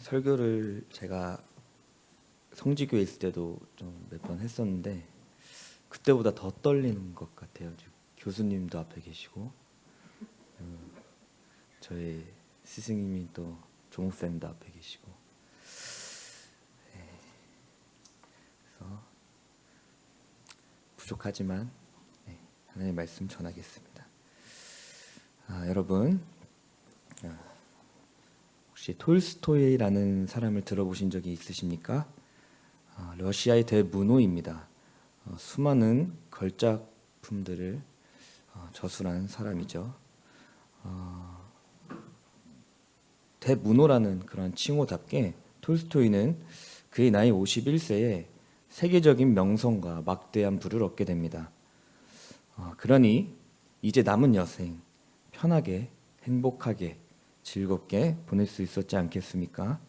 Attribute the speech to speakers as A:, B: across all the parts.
A: 설교를 제가 성지교에 있을 때도 좀 몇 번 했었는데 그때보다 더 떨리는 것 같아요. 지금 교수님도 앞에 계시고 저희 스승님이 또 종쌤도 앞에 계시고 그래서 부족하지만 하나님의 말씀 전하겠습니다. 여러분 혹시 톨스토이라는 사람을 들어보신 적이 있으십니까? 러시아의 대문호입니다. 수많은 걸작품들을 저술한 사람이죠. 대문호라는 그런 칭호답게 톨스토이는 그의 나이 51세에 세계적인 명성과 막대한 부를 얻게 됩니다. 그러니 이제 남은 여생 편하게 행복하게 즐겁게 보낼 수 있었지 않겠습니까?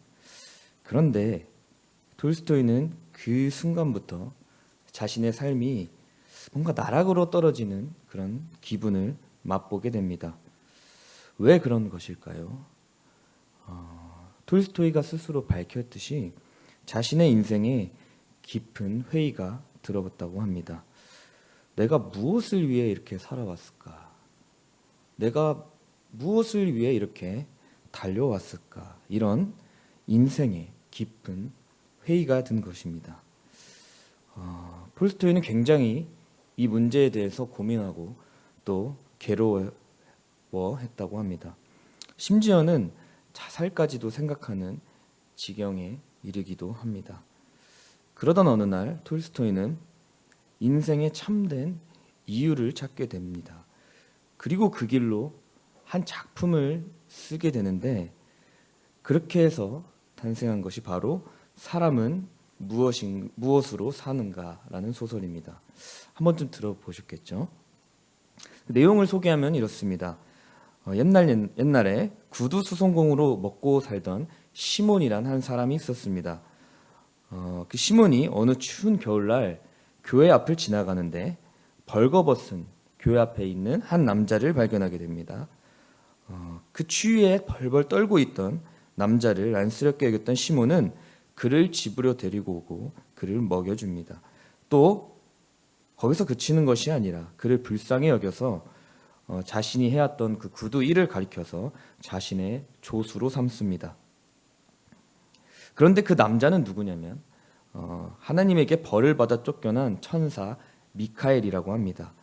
A: 그런데 톨스토이는 그 순간부터 자신의 삶이 뭔가 나락으로 떨어지는 그런 기분을 맛보게 됩니다. 왜 그런 것일까요? 톨스토이가 스스로 밝혔듯이 자신의 인생에 깊은 회의가 들어봤다고 합니다. 내가 무엇을 위해 이렇게 살아왔을까? 내가 무엇을 위해 이렇게 달려왔을까? 이런 인생의 깊은 회의가 든 것입니다. 톨스토이는 굉장히 이 문제에 대해서 고민하고 또 괴로워했다고 합니다. 심지어는 자살까지도 생각하는 지경에 이르기도 합니다. 그러던 어느 날 톨스토이는 인생의 참된 이유를 찾게 됩니다. 그리고 그 길로 한 작품을 쓰게 되는데 그렇게 해서 탄생한 것이 바로 사람은 무엇으로 사는가라는 소설입니다. 한번 좀 들어보셨겠죠? 내용을 소개하면 이렇습니다. 옛날에 구두 수송공으로 먹고 살던 시몬이란 한 사람이 있었습니다. 그 시몬이 어느 추운 겨울날 교회 앞을 지나가는데 벌거벗은 교회 앞에 있는 한 남자를 발견하게 됩니다. 그 추위에 벌벌 떨고 있던 남자를 안쓰럽게 여겼던 시몬은 그를 집으로 데리고 오고 그를 먹여줍니다. 또 거기서 그치는 것이 아니라 그를 불쌍히 여겨서 자신이 해왔던 그 구두 일을 가리켜서 자신의 조수로 삼습니다. 그런데 그 남자는 누구냐면 하나님에게 벌을 받아 쫓겨난 천사 미카엘이라고 합니다.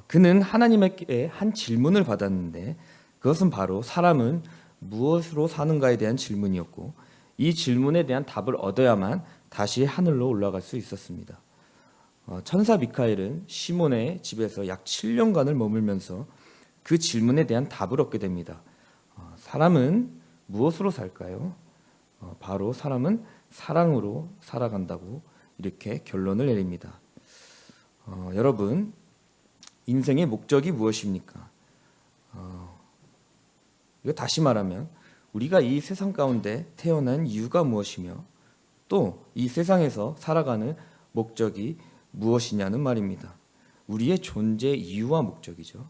A: 그는 하나님에게 한 질문을 받았는데 그것은 바로 사람은 무엇으로 사는가에 대한 질문이었고 이 질문에 대한 답을 얻어야만 다시 하늘로 올라갈 수 있었습니다. 천사 미카엘은 시몬의 집에서 약 7년간을 머물면서 그 질문에 대한 답을 얻게 됩니다. 사람은 무엇으로 살까요? 바로 사람은 사랑으로 살아간다고 이렇게 결론을 내립니다. 여러분, 인생의 목적이 무엇입니까? 이거 다시 말하면 우리가 이 세상 가운데 태어난 이유가 무엇이며 또 이 세상에서 살아가는 목적이 무엇이냐는 말입니다. 우리의 존재 이유와 목적이죠.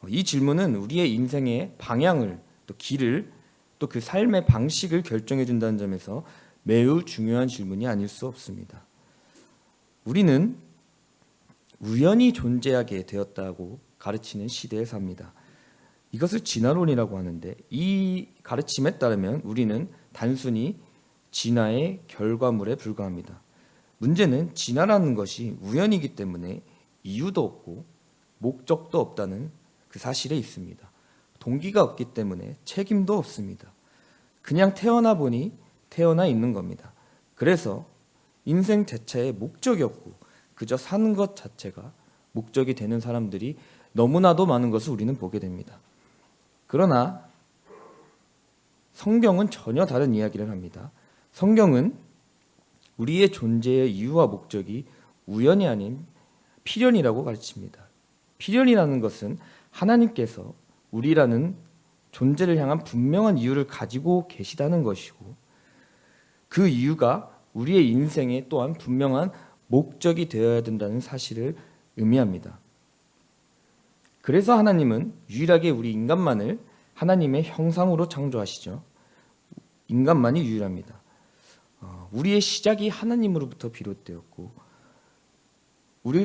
A: 이 질문은 우리의 인생의 방향을 또 길을 또 그 삶의 방식을 결정해 준다는 점에서 매우 중요한 질문이 아닐 수 없습니다. 우리는 우연히 존재하게 되었다고 가르치는 시대에 삽니다. 이것을 진화론이라고 하는데 이 가르침에 따르면 우리는 단순히 진화의 결과물에 불과합니다. 문제는 진화라는 것이 우연이기 때문에 이유도 없고 목적도 없다는 그 사실에 있습니다. 동기가 없기 때문에 책임도 없습니다. 그냥 태어나 보니 태어나 있는 겁니다. 그래서 인생 자체에 목적이 없고 그저 사는 것 자체가 목적이 되는 사람들이 너무나도 많은 것을 우리는 보게 됩니다. 그러나 성경은 전혀 다른 이야기를 합니다. 성경은 우리의 존재의 이유와 목적이 우연이 아닌 필연이라고 가르칩니다. 필연이라는 것은 하나님께서 우리라는 존재를 향한 분명한 이유를 가지고 계시다는 것이고 그 이유가 우리의 인생에 또한 분명한 목적이 되어야 된다는 사실을 의미합니다. 그래서 하나님은 유일하게 우리 인간만을 하나님의 형상으로 창조하시죠. 인간만이 유일합니다. 우리의 시작이 하나님으로부터 비롯되었고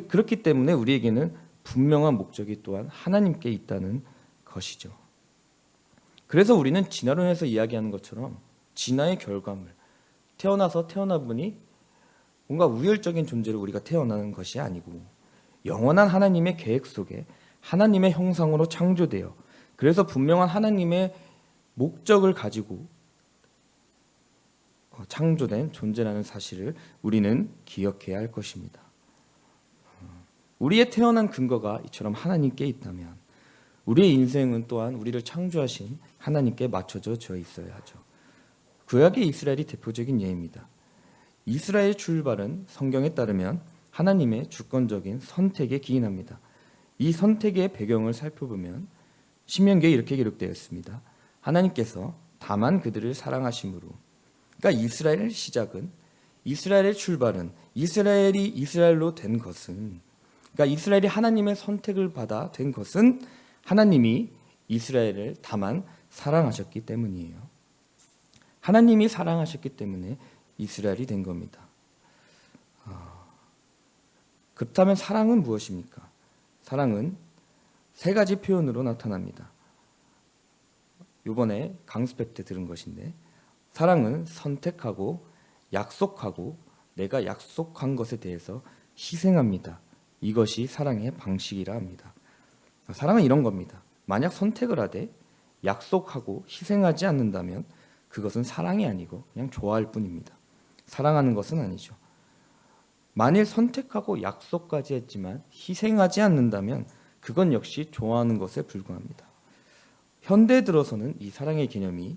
A: 그렇기 때문에 우리에게는 분명한 목적이 또한 하나님께 있다는 것이죠. 그래서 우리는 진화론에서 이야기하는 것처럼 진화의 결과물, 태어나서 태어나보니 뭔가 우열적인 존재로 우리가 태어나는 것이 아니고 영원한 하나님의 계획 속에 하나님의 형상으로 창조되어 그래서 분명한 하나님의 목적을 가지고 창조된 존재라는 사실을 우리는 기억해야 할 것입니다. 우리의 태어난 근거가 이처럼 하나님께 있다면 우리의 인생은 또한 우리를 창조하신 하나님께 맞춰져 있어야 하죠. 구약의 이스라엘이 대표적인 예입니다. 이스라엘의 출발은 성경에 따르면 하나님의 주권적인 선택에 기인합니다. 이 선택의 배경을 살펴보면 신명기에 이렇게 기록되어 있습니다. 하나님께서 다만 그들을 사랑하심으로, 그러니까 이스라엘의 시작은, 이스라엘의 출발은, 이스라엘이 이스라엘로 된 것은, 그러니까 이스라엘이 하나님의 선택을 받아 된 것은 하나님이 이스라엘을 다만 사랑하셨기 때문이에요. 하나님이 사랑하셨기 때문에 이스라엘이 된 겁니다. 그렇다면 사랑은 무엇입니까? 사랑은 세 가지 표현으로 나타납니다. 이번에 강습회 때 들은 것인데, 사랑은 선택하고 약속하고 내가 약속한 것에 대해서 희생합니다. 이것이 사랑의 방식이라 합니다. 사랑은 이런 겁니다. 만약 선택을 하되 약속하고 희생하지 않는다면 그것은 사랑이 아니고 그냥 좋아할 뿐입니다. 사랑하는 것은 아니죠. 만일 선택하고 약속까지 했지만 희생하지 않는다면 그건 역시 좋아하는 것에 불과합니다. 현대 들어서는 이 사랑의 개념이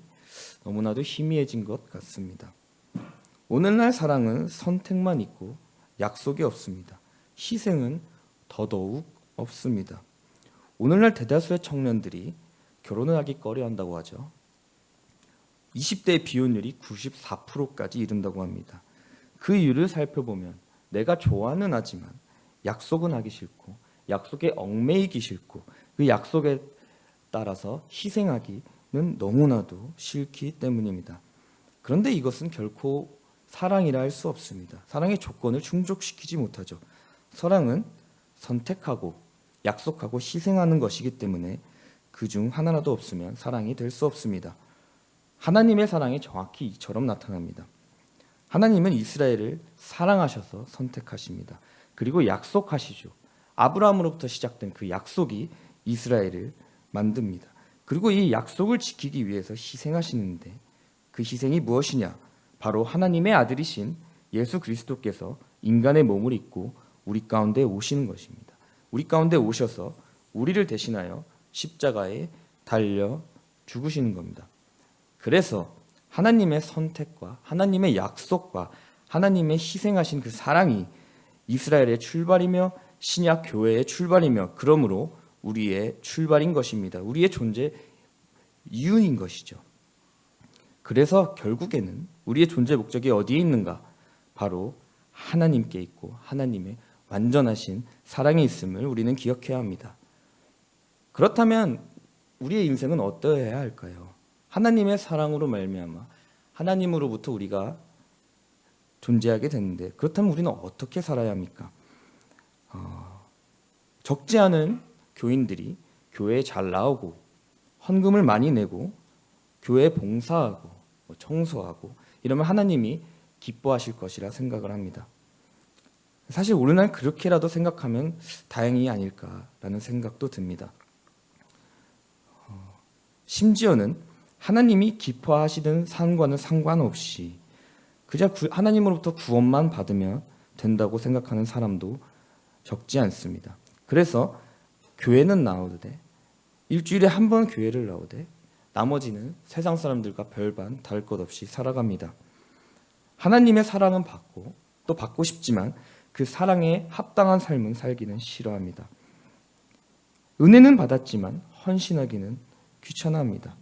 A: 너무나도 희미해진 것 같습니다. 오늘날 사랑은 선택만 있고 약속이 없습니다. 희생은 더더욱 없습니다. 오늘날 대다수의 청년들이 결혼을 하기 꺼려한다고 하죠. 20대의 비혼율이 94%까지 이른다고 합니다. 그 이유를 살펴보면 내가 좋아는 하지만 약속은 하기 싫고 약속에 얽매이기 싫고 그 약속에 따라서 희생하기는 너무나도 싫기 때문입니다. 그런데 이것은 결코 사랑이라 할 수 없습니다. 사랑의 조건을 충족시키지 못하죠. 사랑은 선택하고 약속하고 희생하는 것이기 때문에 그중 하나라도 없으면 사랑이 될 수 없습니다. 하나님의 사랑이 정확히 이처럼 나타납니다. 하나님은 이스라엘을 사랑하셔서 선택하십니다. 그리고 약속하시죠. 아브라함으로부터 시작된 그 약속이 이스라엘을 만듭니다. 그리고 이 약속을 지키기 위해서 희생하시는데 그 희생이 무엇이냐? 바로 하나님의 아들이신 예수 그리스도께서 인간의 몸을 입고 우리 가운데 오시는 것입니다. 우리 가운데 오셔서 우리를 대신하여 십자가에 달려 죽으시는 겁니다. 그래서 하나님의 선택과 하나님의 약속과 하나님의 희생하신 그 사랑이 이스라엘의 출발이며 신약 교회의 출발이며 그러므로 우리의 출발인 것입니다. 우리의 존재 이유인 것이죠. 그래서 결국에는 우리의 존재 목적이 어디에 있는가? 바로 하나님께 있고 하나님의 완전하신 사랑이 있음을 우리는 기억해야 합니다. 그렇다면 우리의 인생은 어떠해야 할까요? 하나님의 사랑으로 말미암아 하나님으로부터 우리가 존재하게 됐는데 그렇다면 우리는 어떻게 살아야 합니까? 적지 않은 교인들이 교회에 잘 나오고 헌금을 많이 내고 교회에 봉사하고 청소하고 이러면 하나님이 기뻐하실 것이라 생각을 합니다. 사실 오늘날 그렇게라도 생각하면 다행이 아닐까라는 생각도 듭니다. 심지어는 하나님이 기뻐하시든 상관은 상관없이 그저 하나님으로부터 구원만 받으면 된다고 생각하는 사람도 적지 않습니다. 그래서 교회는 나오되 일주일에 한 번 교회를 나오되 나머지는 세상 사람들과 별반 다를 것 없이 살아갑니다. 하나님의 사랑은 받고 또 받고 싶지만 그 사랑에 합당한 삶은 살기는 싫어합니다. 은혜는 받았지만 헌신하기는 귀찮아합니다.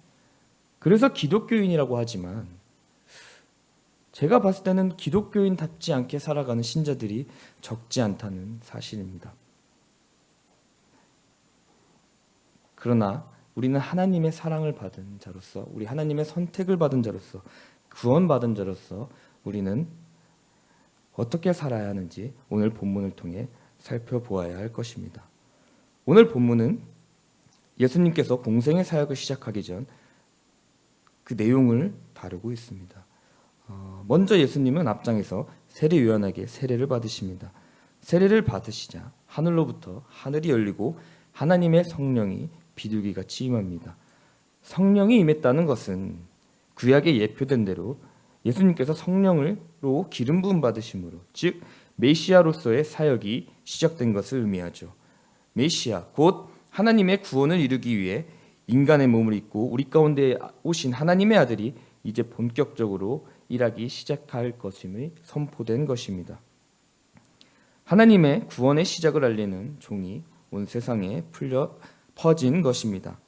A: 그래서 기독교인이라고 하지만 제가 봤을 때는 기독교인답지 않게 살아가는 신자들이 적지 않다는 사실입니다. 그러나 우리는 하나님의 사랑을 받은 자로서 우리 하나님의 선택을 받은 자로서 구원받은 자로서 우리는 어떻게 살아야 하는지 오늘 본문을 통해 살펴보아야 할 것입니다. 오늘 본문은 예수님께서 공생의 사역을 시작하기 전 그 내용을 다루고 있습니다. 먼저 예수님은 앞장에서 세례 요한에게 세례를 받으십니다. 세례를 받으시자 하늘로부터 하늘이 열리고 하나님의 성령이 비둘기같이 임합니다. 성령이 임했다는 것은 구약에 예표된 대로 예수님께서 성령으로 기름 부음 받으심으로, 즉 메시아로서의 사역이 시작된 것을 의미하죠. 메시아 곧 하나님의 구원을 이루기 위해 인간의 몸을 입고 우리 가운데 오신 하나님의 아들이 이제 본격적으로 일하기 시작할 것임이 선포된 것입니다. 하나님의 구원의 시작을 알리는 종이 온 세상에 퍼진 것입니다.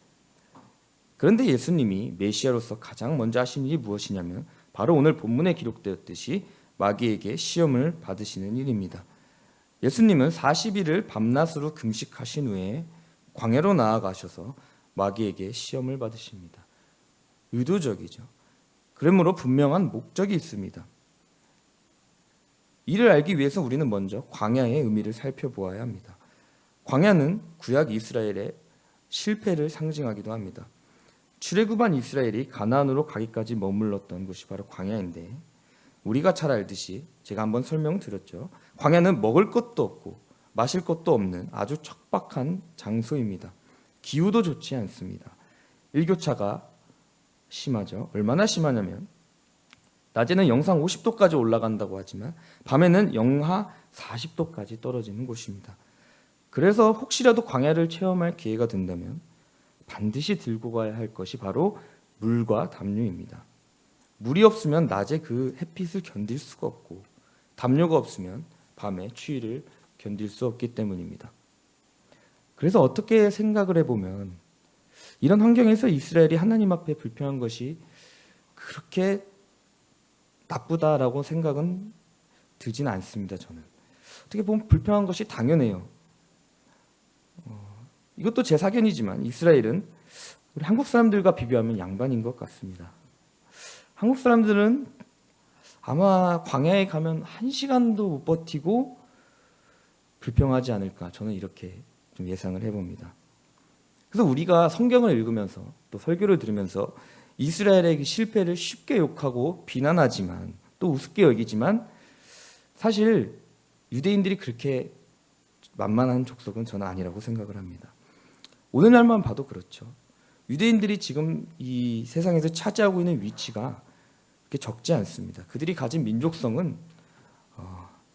A: 그런데 예수님이 메시아로서 가장 먼저 하신 일이 무엇이냐면 바로 오늘 본문에 기록되었듯이 마귀에게 시험을 받으시는 일입니다. 예수님은 40일을 밤낮으로 금식하신 후에 광야로 나아가셔서 마귀에게 시험을 받으십니다. 의도적이죠. 그러므로 분명한 목적이 있습니다. 이를 알기 위해서 우리는 먼저 광야의 의미를 살펴보아야 합니다. 광야는 구약 이스라엘의 실패를 상징하기도 합니다. 출애굽한 이스라엘이 가나안으로 가기까지 머물렀던 곳이 바로 광야인데, 우리가 잘 알듯이 제가 한번 설명드렸죠. 광야는 먹을 것도 없고 마실 것도 없는 아주 척박한 장소입니다. 기후도 좋지 않습니다. 일교차가 심하죠. 얼마나 심하냐면 낮에는 영상 50도까지 올라간다고 하지만 밤에는 영하 40도까지 떨어지는 곳입니다. 그래서 혹시라도 광야를 체험할 기회가 된다면 반드시 들고 가야 할 것이 바로 물과 담요입니다. 물이 없으면 낮에 그 햇빛을 견딜 수가 없고, 담요가 없으면 밤에 추위를 견딜 수 없기 때문입니다. 그래서 어떻게 생각을 해보면 이런 환경에서 이스라엘이 하나님 앞에 불평한 것이 그렇게 나쁘다라고 생각은 들지는 않습니다. 저는 어떻게 보면 불평한 것이 당연해요. 이것도 제 사견이지만 이스라엘은 우리 한국 사람들과 비교하면 양반인 것 같습니다. 한국 사람들은 아마 광야에 가면 1시간도 못 버티고 불평하지 않을까, 저는 이렇게 좀 예상을 해봅니다. 그래서 우리가 성경을 읽으면서 또 설교를 들으면서 이스라엘의 실패를 쉽게 욕하고 비난하지만 또 우습게 여기지만, 사실 유대인들이 그렇게 만만한 족속은 저는 아니라고 생각을 합니다. 오늘날만 봐도 그렇죠. 유대인들이 지금 이 세상에서 차지하고 있는 위치가 그렇게 적지 않습니다. 그들이 가진 민족성은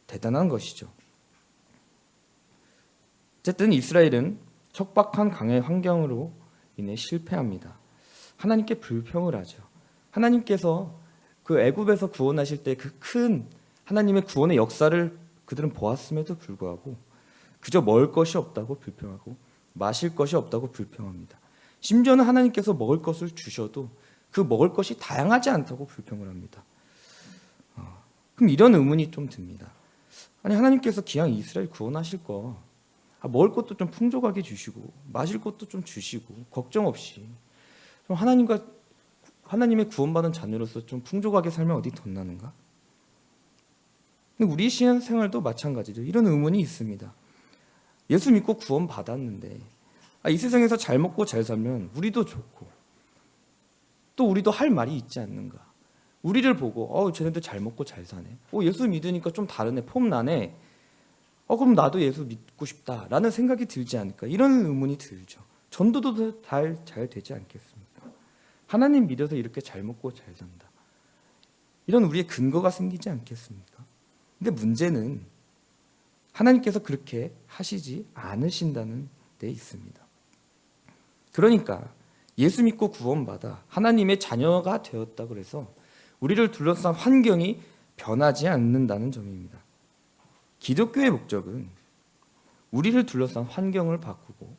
A: 대단한 것이죠. 어쨌든 이스라엘은 척박한 강의 환경으로 인해 실패합니다. 하나님께 불평을 하죠. 하나님께서 그 애굽에서 구원하실 때 그 큰 하나님의 구원의 역사를 그들은 보았음에도 불구하고 그저 먹을 것이 없다고 불평하고 마실 것이 없다고 불평합니다. 심지어는 하나님께서 먹을 것을 주셔도 그 먹을 것이 다양하지 않다고 불평을 합니다. 그럼 이런 의문이 좀 듭니다. 아니, 하나님께서 기왕 이스라엘 구원하실 거 먹을 것도 좀 풍족하게 주시고 마실 것도 좀 주시고 걱정 없이 좀 하나님의 구원받은 자녀로서 좀 풍족하게 살면 어디 덧나는가? 근데 우리 신앙생활도 마찬가지죠. 이런 의문이 있습니다. 예수 믿고 구원받았는데 이 세상에서 잘 먹고 잘 살면 우리도 좋고 또 우리도 할 말이 있지 않는가? 우리를 보고 쟤네들 잘 먹고 잘 사네. 예수 믿으니까 좀 다르네. 폼나네. 그럼 나도 예수 믿고 싶다라는 생각이 들지 않을까? 이런 의문이 들죠. 전도도 잘 되지 않겠습니까? 하나님 믿어서 이렇게 잘 먹고 잘 산다. 이런 우리의 근거가 생기지 않겠습니까? 근데 문제는 하나님께서 그렇게 하시지 않으신다는 데 있습니다. 그러니까 예수 믿고 구원받아 하나님의 자녀가 되었다고 해서 우리를 둘러싼 환경이 변하지 않는다는 점입니다. 기독교의 목적은 우리를 둘러싼 환경을 바꾸고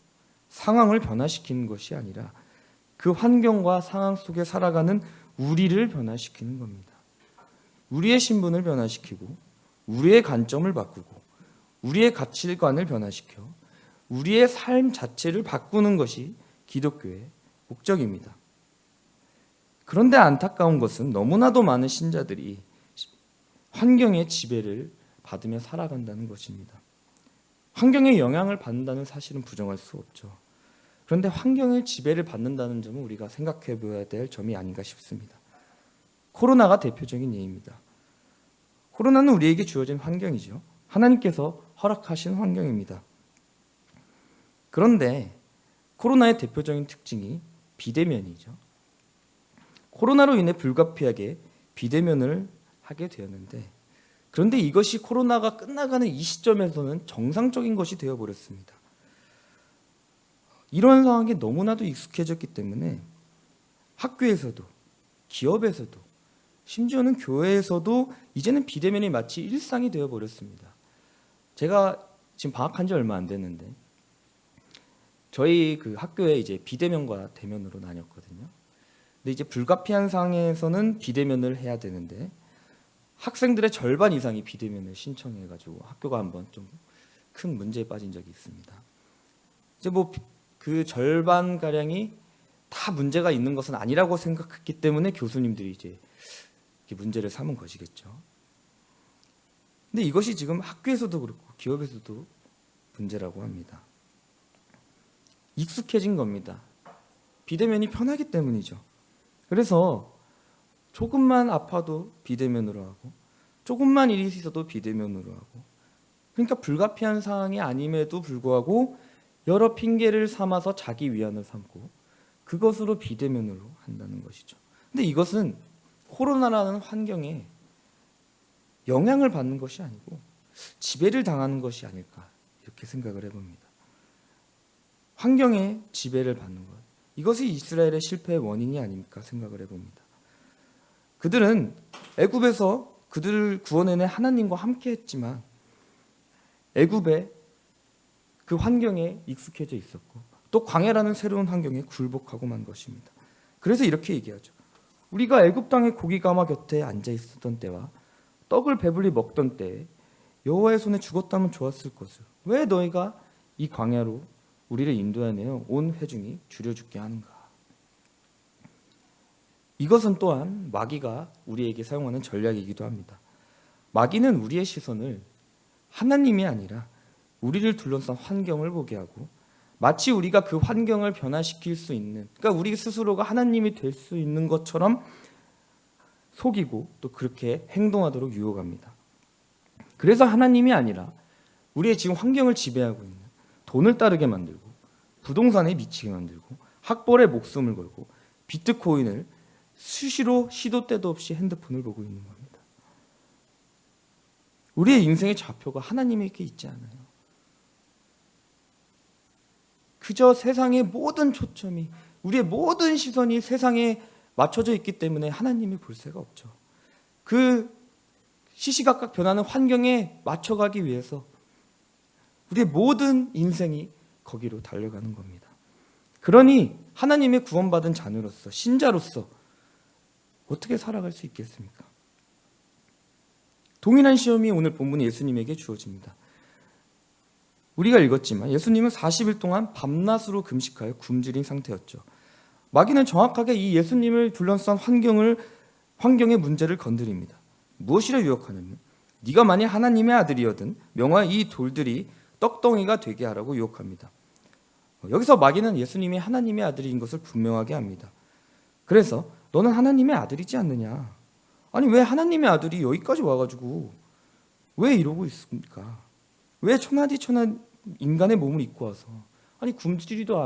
A: 상황을 변화시키는 것이 아니라 그 환경과 상황 속에 살아가는 우리를 변화시키는 겁니다. 우리의 신분을 변화시키고 우리의 관점을 바꾸고 우리의 가치관을 변화시켜 우리의 삶 자체를 바꾸는 것이 기독교의 목적입니다. 그런데 안타까운 것은 너무나도 많은 신자들이 환경의 지배를 받으며 살아간다는 것입니다. 환경의 영향을 받는다는 사실은 부정할 수 없죠. 그런데 환경의 지배를 받는다는 점은 우리가 생각해 보아야 될 점이 아닌가 싶습니다. 코로나가 대표적인 예입니다. 코로나는 우리에게 주어진 환경이죠. 하나님께서 허락하신 환경입니다. 그런데 코로나의 대표적인 특징이 비대면이죠. 코로나로 인해 불가피하게 비대면을 하게 되었는데, 그런데 이것이 코로나가 끝나가는 이 시점에서는 정상적인 것이 되어버렸습니다. 이런 상황에 너무나도 익숙해졌기 때문에 학교에서도, 기업에서도, 심지어는 교회에서도 이제는 비대면이 마치 일상이 되어버렸습니다. 제가 지금 방학한 지 얼마 안 됐는데 저희 그 학교에 이제 비대면과 대면으로 나뉘었거든요. 근데 이제 불가피한 상황에서는 비대면을 해야 되는데 학생들의 절반 이상이 비대면을 신청해가지고 학교가 한번 좀 큰 문제에 빠진 적이 있습니다. 이제 뭐 그 절반 가량이 다 문제가 있는 것은 아니라고 생각했기 때문에 교수님들이 이제 문제를 삼은 것이겠죠. 근데 이것이 지금 학교에서도 그렇고 기업에서도 문제라고 합니다. 익숙해진 겁니다. 비대면이 편하기 때문이죠. 그래서 조금만 아파도 비대면으로 하고 조금만 일이 있어도 비대면으로 하고, 그러니까 불가피한 상황이 아님에도 불구하고 여러 핑계를 삼아서 자기 위안을 삼고 그것으로 비대면으로 한다는 것이죠. 근데 이것은 코로나라는 환경에 영향을 받는 것이 아니고 지배를 당하는 것이 아닐까, 이렇게 생각을 해봅니다. 환경에 지배를 받는 것, 이것이 이스라엘의 실패의 원인이 아닐까 생각을 해봅니다. 그들은 애굽에서 그들을 구원해낸 하나님과 함께 했지만 애굽의 그 환경에 익숙해져 있었고 또 광야라는 새로운 환경에 굴복하고 만 것입니다. 그래서 이렇게 얘기하죠. 우리가 애굽 땅의 고기가마 곁에 앉아 있었던 때와 떡을 배불리 먹던 때에 여호와의 손에 죽었다면 좋았을 것을 왜 너희가 이 광야로 우리를 인도하여 온 회중이 줄여 죽게 하는가. 이것은 또한 마귀가 우리에게 사용하는 전략이기도 합니다. 마귀는 우리의 시선을 하나님이 아니라 우리를 둘러싼 환경을 보게 하고 마치 우리가 그 환경을 변화시킬 수 있는, 그러니까 우리 스스로가 하나님이 될 수 있는 것처럼 속이고 또 그렇게 행동하도록 유혹합니다. 그래서 하나님이 아니라 우리의 지금 환경을 지배하고 있는 돈을 따르게 만들고 부동산에 미치게 만들고 학벌에 목숨을 걸고 비트코인을 수시로 시도 때도 없이 핸드폰을 보고 있는 겁니다. 우리의 인생의 좌표가 하나님에게 있지 않아요. 그저 세상의 모든 초점이, 우리의 모든 시선이 세상에 맞춰져 있기 때문에 하나님을 볼 새가 없죠. 그 시시각각 변하는 환경에 맞춰가기 위해서 우리의 모든 인생이 거기로 달려가는 겁니다. 그러니 하나님의 구원받은 자녀로서, 신자로서 어떻게 살아갈 수 있겠습니까? 동일한 시험이 오늘 본문 예수님에게 주어집니다. 우리가 읽었지만 예수님은 40일 동안 밤낮으로 금식하여 굶주린 상태였죠. 마귀는 정확하게 이 예수님을 둘러싼 환경의 문제를 건드립니다. 무엇이라 유혹하냐면 네가 만일 하나님의 아들이거든 명하여 이 돌들이 떡덩이가 되게 하라고 유혹합니다. 여기서 마귀는 예수님이 하나님의 아들인 것을 분명하게 합니다. 그래서 너는 하나님의 아들이지 않느냐? 아니 왜 하나님의 아들이 여기까지 와가지고 왜 이러고 있습니까? 왜 천하디 천하 인간의 몸을 입고 와서, 아니 굶주리지도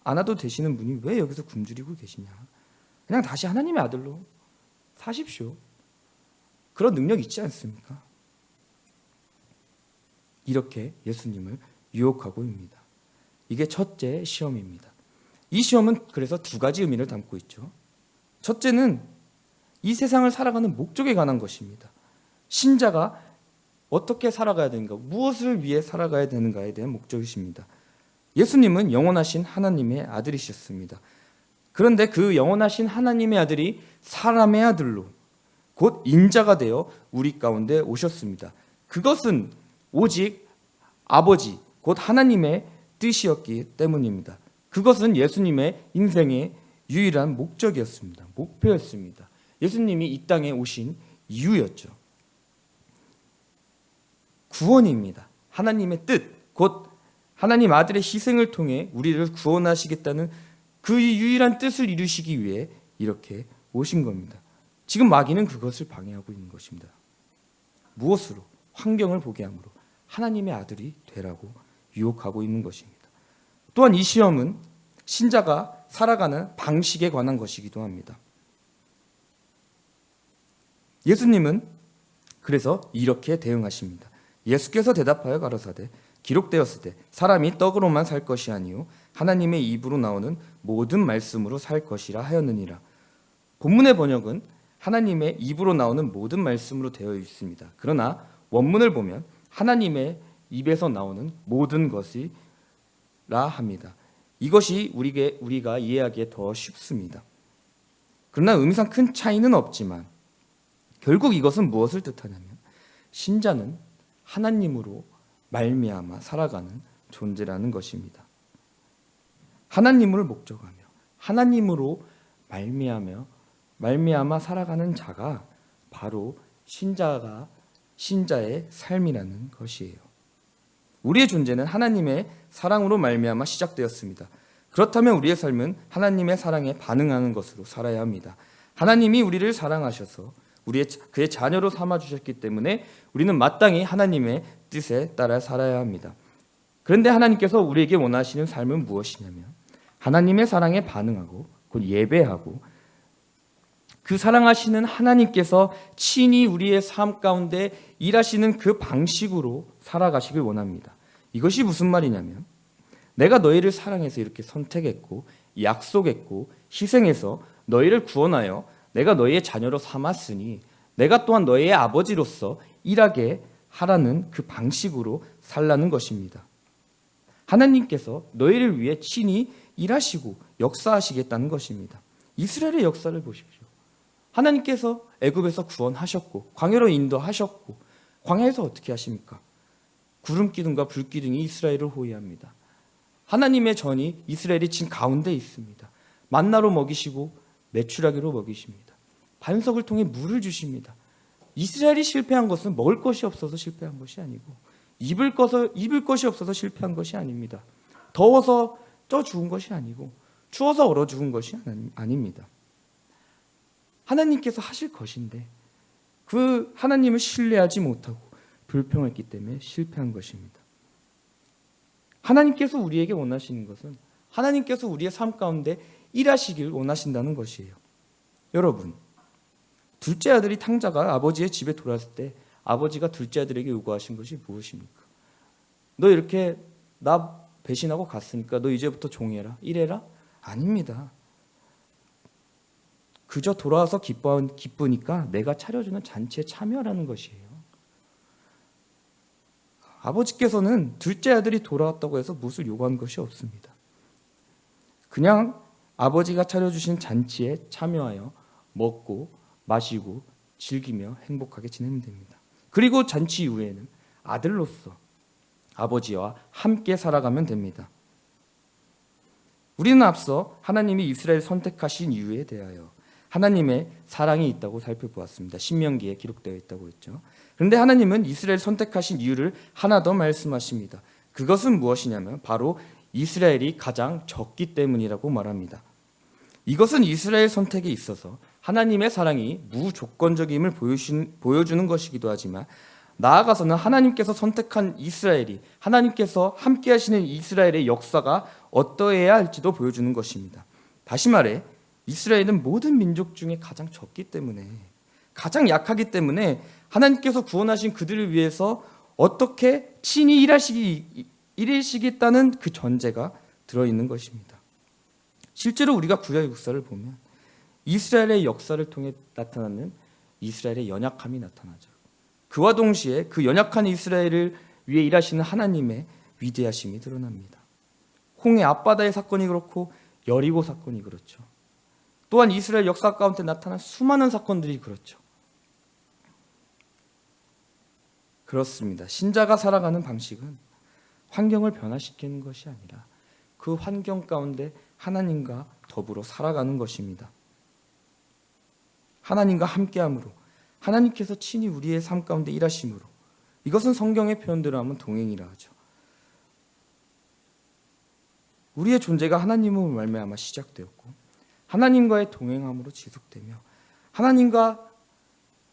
A: 않아도 되시는 분이 왜 여기서 굶주리고 계시냐? 그냥 다시 하나님의 아들로 사십시오. 그런 능력 있지 않습니까? 이렇게 예수님을 유혹하고 있습니다. 이게 첫째 시험입니다. 이 시험은 그래서 두 가지 의미를 담고 있죠. 첫째는 이 세상을 살아가는 목적에 관한 것입니다. 신자가 어떻게 살아가야 되는가, 무엇을 위해 살아가야 되는가에 대한 목적이십니다. 예수님은 영원하신 하나님의 아들이셨습니다. 그런데 그 영원하신 하나님의 아들이 사람의 아들로 곧 인자가 되어 우리 가운데 오셨습니다. 그것은 오직 아버지 곧 하나님의 뜻이었기 때문입니다. 그것은 예수님의 인생의 유일한 목적이었습니다. 목표였습니다. 예수님이 이 땅에 오신 이유였죠. 구원입니다. 하나님의 뜻, 곧 하나님 아들의 희생을 통해 우리를 구원하시겠다는 그 유일한 뜻을 이루시기 위해 이렇게 오신 겁니다. 지금 마귀는 그것을 방해하고 있는 것입니다. 무엇으로? 환경을 보게 함으로 하나님의 아들이 되라고 유혹하고 있는 것입니다. 또한 이 시험은 신자가 살아가는 방식에 관한 것이기도 합니다. 예수님은 그래서 이렇게 대응하십니다. 예수께서 대답하여 가로사대 기록되었으되 사람이 떡으로만 살 것이 아니요 하나님의 입으로 나오는 모든 말씀으로 살 것이라 하였느니라. 본문의 번역은 하나님의 입으로 나오는 모든 말씀으로 되어 있습니다. 그러나 원문을 보면 하나님의 입에서 나오는 모든 것이라 합니다. 이것이 우리가 이해하기에 더 쉽습니다. 그러나 의미상 큰 차이는 없지만 결국 이것은 무엇을 뜻하냐면 신자는 하나님으로 말미암아 살아가는 존재라는 것입니다. 하나님을 목적하며 하나님으로 말미암아 살아가는 자가 바로 신자의 삶이라는 것이에요. 우리의 존재는 하나님의 사랑으로 말미암아 시작되었습니다. 그렇다면 우리의 삶은 하나님의 사랑에 반응하는 것으로 살아야 합니다. 하나님이 우리를 사랑하셔서 그의 자녀로 삼아주셨기 때문에 우리는 마땅히 하나님의 뜻에 따라 살아야 합니다. 그런데 하나님께서 우리에게 원하시는 삶은 무엇이냐면 하나님의 사랑에 반응하고 곧 예배하고 그 사랑하시는 하나님께서 친히 우리의 삶 가운데 일하시는 그 방식으로 살아가시길 원합니다. 이것이 무슨 말이냐면 내가 너희를 사랑해서 이렇게 선택했고 약속했고 희생해서 너희를 구원하여 내가 너희의 자녀로 삼았으니 내가 또한 너희의 아버지로서 일하게 하라는 그 방식으로 살라는 것입니다. 하나님께서 너희를 위해 친히 일하시고 역사하시겠다는 것입니다. 이스라엘의 역사를 보십시오. 하나님께서 애굽에서 구원하셨고 광야로 인도하셨고 광야에서 어떻게 하십니까? 구름 기둥과 불 기둥이 이스라엘을 호위합니다. 하나님의 전이 이스라엘이 진 가운데 있습니다. 만나로 먹이시고 메추라기로 먹이십니다. 반석을 통해 물을 주십니다. 이스라엘이 실패한 것은 먹을 것이 없어서 실패한 것이 아니고 입을 것이 없어서 실패한 것이 아닙니다. 더워서 쪄 죽은 것이 아니고 추워서 얼어 죽은 것이 아닙니다. 하나님께서 하실 것인데 그 하나님을 신뢰하지 못하고 불평했기 때문에 실패한 것입니다. 하나님께서 우리에게 원하시는 것은 하나님께서 우리의 삶 가운데 일하시길 원하신다는 것이에요. 여러분, 둘째 아들이 탕자가 아버지의 집에 돌아왔을 때 아버지가 둘째 아들에게 요구하신 것이 무엇입니까? 너 이렇게 나 배신하고 갔으니까 너 이제부터 종해라, 이래라? 아닙니다. 그저 돌아와서 기쁘니까 내가 차려주는 잔치에 참여하라는 것이에요. 아버지께서는 둘째 아들이 돌아왔다고 해서 무엇을 요구한 것이 없습니다. 그냥 아버지가 차려주신 잔치에 참여하여 먹고 마시고 즐기며 행복하게 지내면 됩니다. 그리고 잔치 이후에는 아들로서 아버지와 함께 살아가면 됩니다. 우리는 앞서 하나님이 이스라엘 선택하신 이유에 대하여 하나님의 사랑이 있다고 살펴보았습니다. 신명기에 기록되어 있다고 했죠. 그런데 하나님은 이스라엘 선택하신 이유를 하나 더 말씀하십니다. 그것은 무엇이냐면 바로 이스라엘이 가장 적기 때문이라고 말합니다. 이것은 이스라엘 선택에 있어서 하나님의 사랑이 무조건적임을 보여주는 것이기도 하지만 나아가서는 하나님께서 선택한 이스라엘이 하나님께서 함께 하시는 이스라엘의 역사가 어떠해야 할지도 보여주는 것입니다. 다시 말해 이스라엘은 모든 민족 중에 가장 적기 때문에 가장 약하기 때문에 하나님께서 구원하신 그들을 위해서 어떻게 친히 일하시겠다는 그 전제가 들어있는 것입니다. 실제로 우리가 구약 역사를 보면 이스라엘의 역사를 통해 나타나는 이스라엘의 연약함이 나타나죠. 그와 동시에 그 연약한 이스라엘을 위해 일하시는 하나님의 위대하심이 드러납니다. 홍해 앞바다의 사건이 그렇고 여리고 사건이 그렇죠. 또한 이스라엘 역사 가운데 나타난 수많은 사건들이 그렇죠. 그렇습니다. 신자가 살아가는 방식은 환경을 변화시키는 것이 아니라 그 환경 가운데 하나님과 더불어 살아가는 것입니다. 하나님과 함께함으로, 하나님께서 친히 우리의 삶 가운데 일하심으로, 이것은 성경의 표현대로 하면 동행이라 하죠. 우리의 존재가 하나님으로 말미암아 시작되었고 하나님과의 동행함으로 지속되며 하나님과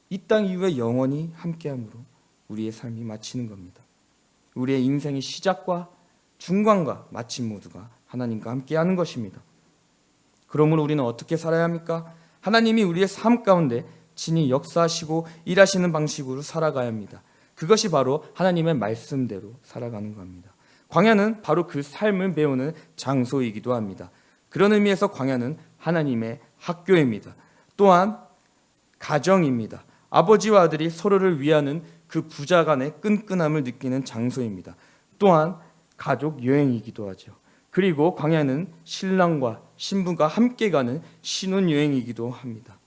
A: 이 땅 이후에 영원히 함께함으로 우리의 삶이 마치는 겁니다. 우리의 인생의 시작과 중간과 마침 모두가 하나님과 함께하는 것입니다. 그러므로 우리는 어떻게 살아야 합니까? 하나님이 우리의 삶 가운데 친히 역사하시고 일하시는 방식으로 살아가야 합니다. 그것이 바로 하나님의 말씀대로 살아가는 겁니다. 광야는 바로 그 삶을 배우는 장소이기도 합니다. 그런 의미에서 광야는 하나님의 학교입니다. 또한 가정입니다. 아버지와 아들이 서로를 위하는 그 부자 간의 끈끈함을 느끼는 장소입니다. 또한 가족 여행이기도 하죠. 그리고 광야는 신랑과 신부가 함께 가는 신혼여행이기도 합니다.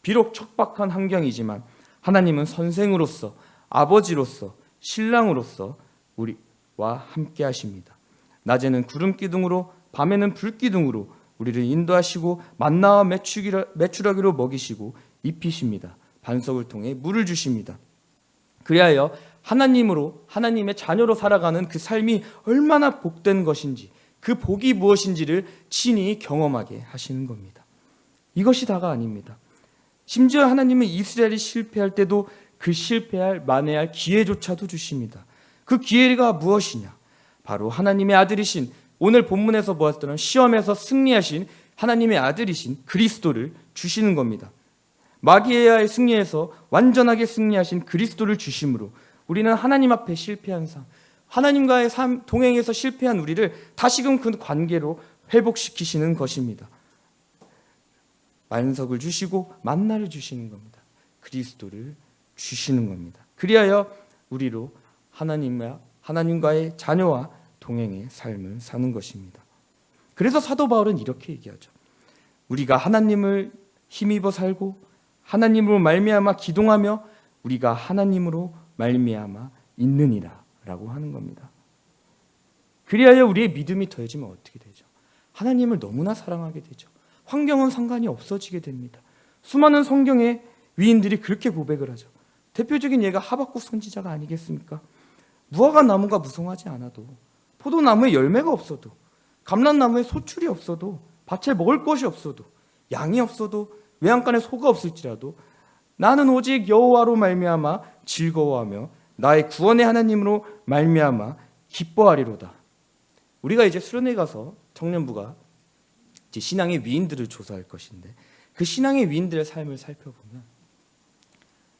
A: 비록 척박한 환경이지만 하나님은 선생으로서, 아버지로서, 신랑으로서 우리와 함께 하십니다. 낮에는 구름 기둥으로, 밤에는 불 기둥으로 우리를 인도하시고 만나와 메추라기로 먹이시고 입히십니다. 반석을 통해 물을 주십니다. 그리하여 하나님으로, 하나님의 자녀로 살아가는 그 삶이 얼마나 복된 것인지, 그 복이 무엇인지를 친히 경험하게 하시는 겁니다. 이것이 다가 아닙니다. 심지어 하나님은 이스라엘이 실패할 때도 그 실패할 만회할 기회조차도 주십니다. 그 기회가 무엇이냐? 바로 하나님의 아들이신, 오늘 본문에서 보았던 시험에서 승리하신 하나님의 아들이신 그리스도를 주시는 겁니다. 마귀의 승리에서 완전하게 승리하신 그리스도를 주심으로 우리는 하나님 앞에 실패한 삶, 하나님과의 삶 동행에서 실패한 우리를 다시금 그 관계로 회복시키시는 것입니다. 만석을 주시고 만나를 주시는 겁니다. 그리스도를 주시는 겁니다. 그리하여 우리로 하나님과의 자녀와 동행의 삶을 사는 것입니다. 그래서 사도 바울은 이렇게 얘기하죠. 우리가 하나님을 힘입어 살고 하나님으로 말미암아 기동하며 우리가 하나님으로 말미암아 있느니라 라고 하는 겁니다. 그리하여 우리의 믿음이 더해지면 어떻게 되죠? 하나님을 너무나 사랑하게 되죠. 환경은 상관이 없어지게 됩니다. 수많은 성경의 위인들이 그렇게 고백을 하죠. 대표적인 예가 하박국 선지자가 아니겠습니까? 무화과 나무가 무성하지 않아도, 포도나무에 열매가 없어도, 감람나무에 소출이 없어도, 밭에 먹을 것이 없어도, 양이 없어도, 외양간에 소가 없을지라도 나는 오직 여호와로 말미암아 즐거워하며 나의 구원의 하나님으로 말미암아 기뻐하리로다. 우리가 이제 수련회 가서 청년부가 이제 신앙의 위인들을 조사할 것인데, 그 신앙의 위인들의 삶을 살펴보면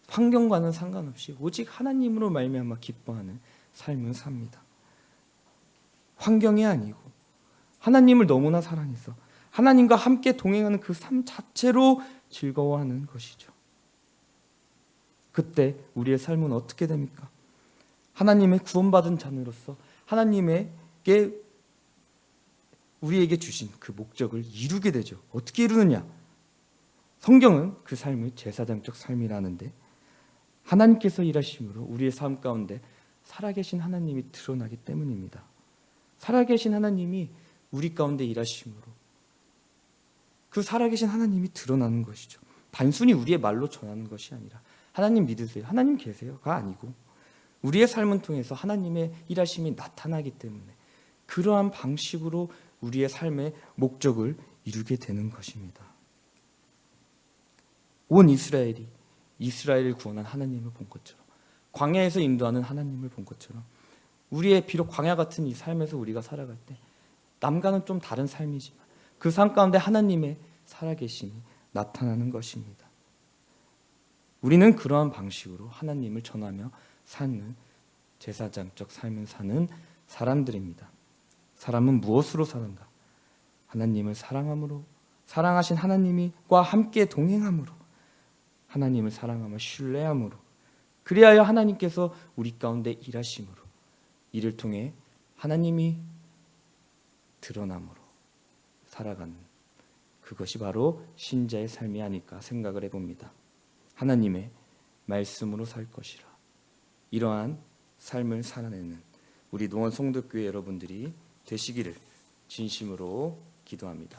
A: 환경과는 상관없이 오직 하나님으로 말미암아 기뻐하는 삶을 삽니다. 환경이 아니고 하나님을 너무나 사랑해서 하나님과 함께 동행하는 그 삶 자체로 즐거워하는 것이죠. 그때 우리의 삶은 어떻게 됩니까? 하나님의 구원받은 자녀로서 하나님에게 우리에게 주신 그 목적을 이루게 되죠. 어떻게 이루느냐? 성경은 그 삶을 제사장적 삶이라는데, 하나님께서 일하심으로 우리의 삶 가운데 살아계신 하나님이 드러나기 때문입니다. 살아계신 하나님이 우리 가운데 일하심으로 그 살아계신 하나님이 드러나는 것이죠. 단순히 우리의 말로 전하는 것이 아니라 하나님 믿으세요, 하나님 계세요가 아니고 우리의 삶을 통해서 하나님의 일하심이 나타나기 때문에 그러한 방식으로 우리의 삶의 목적을 이루게 되는 것입니다. 온 이스라엘이 이스라엘을 구원한 하나님을 본 것처럼, 광야에서 인도하는 하나님을 본 것처럼, 우리의 비록 광야 같은 이 삶에서 우리가 살아갈 때 남과는 좀 다른 삶이지만 그 삶 가운데 하나님의 살아계심이 나타나는 것입니다. 우리는 그러한 방식으로 하나님을 전하며 사는 제사장적 삶을 사는 사람들입니다. 사람은 무엇으로 사는가? 하나님을 사랑함으로, 사랑하신 하나님과 함께 동행함으로, 하나님을 사랑하며 신뢰함으로, 그리하여 하나님께서 우리 가운데 일하심으로, 이를 통해 하나님이 드러남으로 살아가는, 그것이 바로 신자의 삶이 아닐까 생각을 해봅니다. 하나님의 말씀으로 살 것이라. 이러한 삶을 살아내는 우리 노원 성덕교회 여러분들이 되시기를 진심으로 기도합니다.